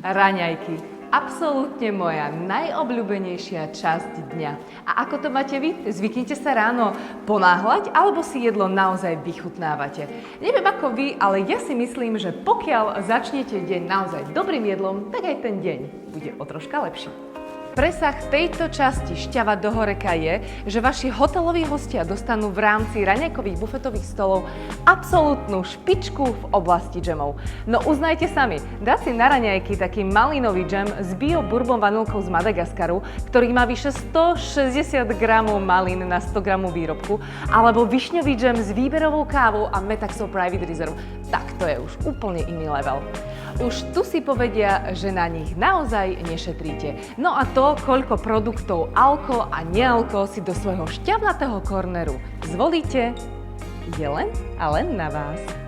Raňajky. Absolútne moja najobľúbenejšia časť dňa. A ako to máte vy? Zvyknite sa ráno ponáhľať alebo si jedlo naozaj vychutnávate? Neviem ako vy, ale ja si myslím, že pokiaľ začnete deň naozaj dobrým jedlom, tak aj ten deň bude o troška lepší. Presah tejto časti Šťava do horeka je, že vaši hoteloví hostia dostanú v rámci raňajkových bufetových stolov absolútnu špičku v oblasti džemov. No uznajte sami, dá si na raňajky taký malinový džem s bio bourbon vanilkou z Madagaskaru, ktorý má vyše 160 gramov malín na 100 gramov výrobku, alebo višňový džem s výberovou kávou a Metaxo Private Reserve. Tak to je už úplne iný level. Už tu si povedia, že na nich naozaj nešetríte. No a to, koľko produktov alko a nealko si do svojho šťavnatého korneru zvolíte, je len a len na vás.